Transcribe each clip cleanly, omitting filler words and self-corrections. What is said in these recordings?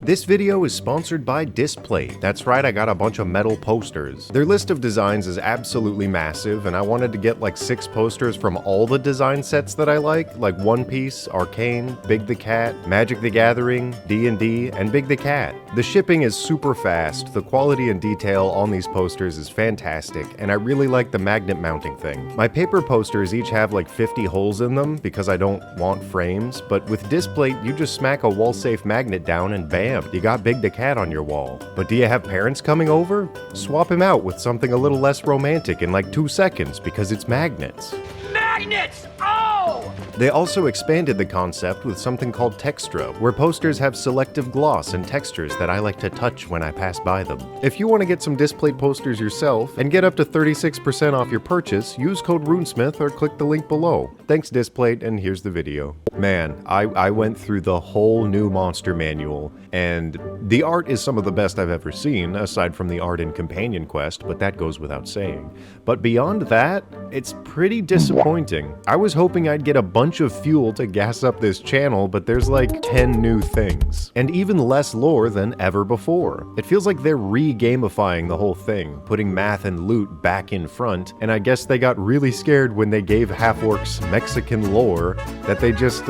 This video is sponsored by Displate. That's right, I got a bunch of metal posters. Their list of designs is absolutely massive, and I wanted to get like 6 posters from all the design sets that I like One Piece, Arcane, Big the Cat, Magic the Gathering, D&D, and Big the Cat. The shipping is super fast, the quality and detail on these posters is fantastic, and I really like the magnet mounting thing. My paper posters each have like 50 holes in them because I don't want frames, but with Displate, you just smack a wall-safe magnet down and bam, you got Big the Cat on your wall. But do you have parents coming over? Swap him out with something a little less romantic in like 2 seconds because it's magnets. Magnets! Oh! They also expanded the concept with something called Textra, where posters have selective gloss and textures that I like to touch when I pass by them. If you want to get some Displate posters yourself and get up to 36% off your purchase, use code RuneSmith or click the link below. Thanks Displate, and here's the video. Man, I went through the whole new monster manual, and the art is some of the best I've ever seen, aside from the art in Companion Quest, but that goes without saying. But beyond that, it's pretty disappointing. I was hoping I'd get a bunch of fuel to gas up this channel, but there's like 10 new things, and even less lore than ever before. It feels like they're re-gamifying the whole thing, putting math and loot back in front, and I guess they got really scared when they gave half-orcs Mexican lore that they just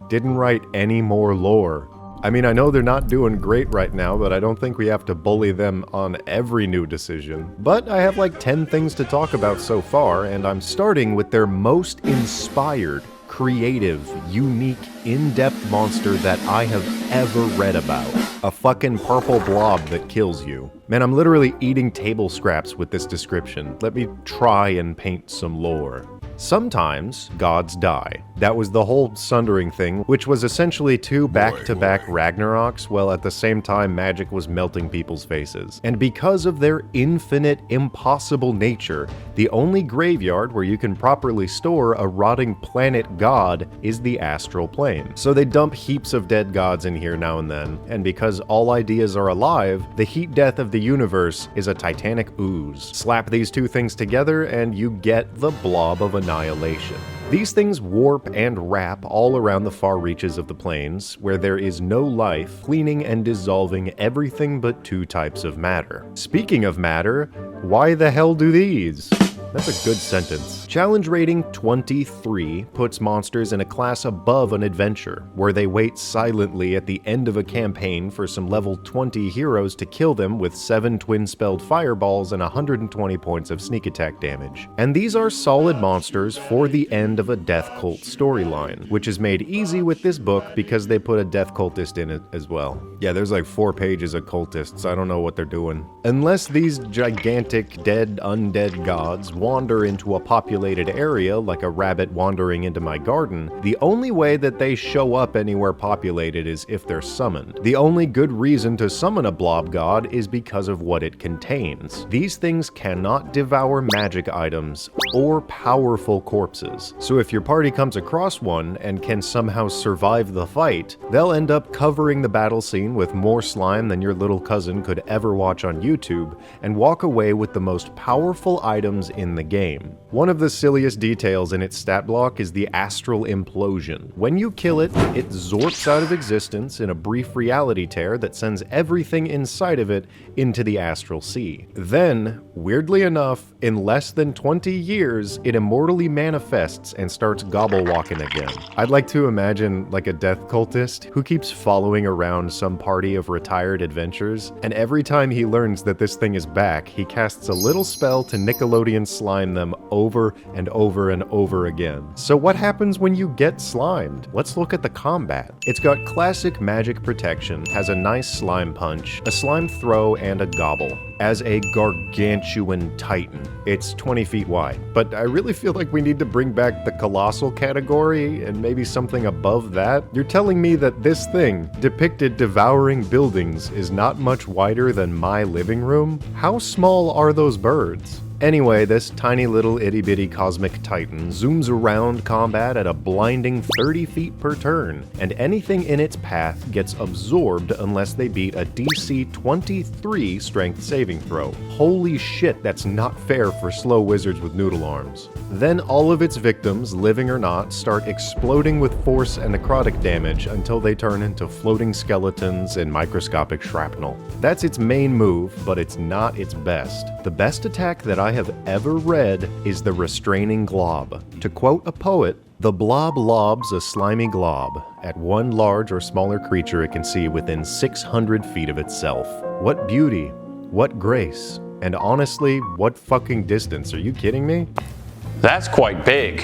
didn't write any more lore. I mean, I know they're not doing great right now, but I don't think we have to bully them on every new decision. But I have like 10 things to talk about so far, and I'm starting with their most inspired, creative, unique, in-depth monster that I have ever read about. A fucking purple blob that kills you. Man, I'm literally eating table scraps with this description. Let me try and paint some lore. Sometimes gods die. That was the whole Sundering thing, which was essentially 2 back-to-back Ragnaroks, while at the same time magic was melting people's faces. And because of their infinite, impossible nature, the only graveyard where you can properly store a rotting planet god is the Astral plane. So they dump heaps of dead gods in here now and then, and because all ideas are alive, the heat death of the universe is a titanic ooze. Slap these 2 things together and you get the Blob of annihilation. These things warp and wrap all around the far reaches of the planes, where there is no life, cleaning and dissolving everything but 2 types of matter. Speaking of matter, why the hell do these? That's a good sentence. Challenge rating 23 puts monsters in a class above an adventure, where they wait silently at the end of a campaign for some level 20 heroes to kill them with 7 twin-spelled fireballs and 120 points of sneak attack damage. And these are solid monsters for the end of a death cult storyline, which is made easy with this book because they put a death cultist in it as well. Yeah, there's like 4 pages of cultists, I don't know what they're doing. Unless these gigantic dead undead gods wander into a populated area like a rabbit wandering into my garden, the only way that they show up anywhere populated is if they're summoned. The only good reason to summon a blob god is because of what it contains. These things cannot devour magic items or powerful corpses. So if your party comes across one and can somehow survive the fight, they'll end up covering the battle scene with more slime than your little cousin could ever watch on YouTube and walk away with the most powerful items in the game. One of the silliest details in its stat block is the Astral implosion. When you kill it, it zorps out of existence in a brief reality tear that sends everything inside of it into the Astral Sea. Then, weirdly enough, in less than 20 years, it immortally manifests and starts gobble walking again. I'd like to imagine like a death cultist who keeps following around some party of retired adventurers, and every time he learns that this thing is back, he casts a little spell to Nickelodeon slime them over and over and over again. So what happens when you get slimed? Let's look at the combat. It's got classic magic protection, has a nice slime punch, a slime throw, and a gobble. As a gargantuan titan. It's 20 feet wide, but I really feel like we need to bring back the colossal category and maybe something above that. You're telling me that this thing, depicted devouring buildings, is not much wider than my living room? How small are those birds? Anyway, this tiny little itty-bitty cosmic titan zooms around combat at a blinding 30 feet per turn, and anything in its path gets absorbed unless they beat a DC 23 strength saving throw. Holy shit, that's not fair for slow wizards with noodle arms. Then all of its victims, living or not, start exploding with force and necrotic damage until they turn into floating skeletons and microscopic shrapnel. That's its main move, but it's not its best. The best attack that I have ever read is the Restraining glob. To quote a poet, "The blob lobs a slimy glob at one large or smaller creature it can see within 600 feet of itself." What beauty, what grace, and honestly, what fucking distance, are you kidding me? That's quite big.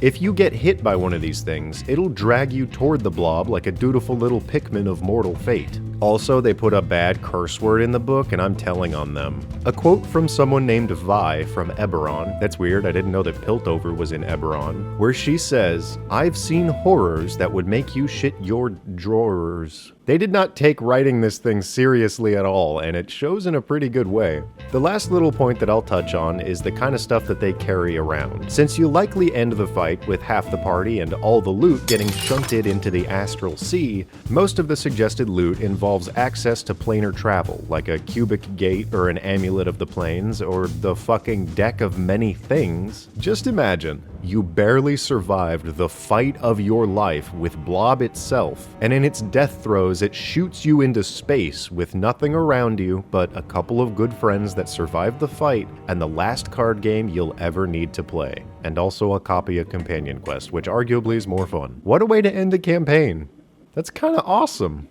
If you get hit by one of these things, it'll drag you toward the blob like a dutiful little Pikmin of mortal fate. Also, they put a bad curse word in the book, and I'm telling on them. A quote from someone named Vi from Eberron, that's weird, I didn't know that Piltover was in Eberron, where she says, "I've seen horrors that would make you shit your drawers." They did not take writing this thing seriously at all, and it shows in a pretty good way. The last little point that I'll touch on is the kind of stuff that they carry around. Since you likely end the fight with half the party and all the loot getting shunted into the Astral Sea, most of the suggested loot involves access to planar travel, like a cubic gate or an amulet of the planes, or the fucking deck of many things. Just imagine, you barely survived the fight of your life with Blob itself, and in its death throes it shoots you into space with nothing around you but a couple of good friends that survived the fight and the last card game you'll ever need to play. And also a copy of Companion Quest, which arguably is more fun. What a way to end a campaign. That's kinda awesome.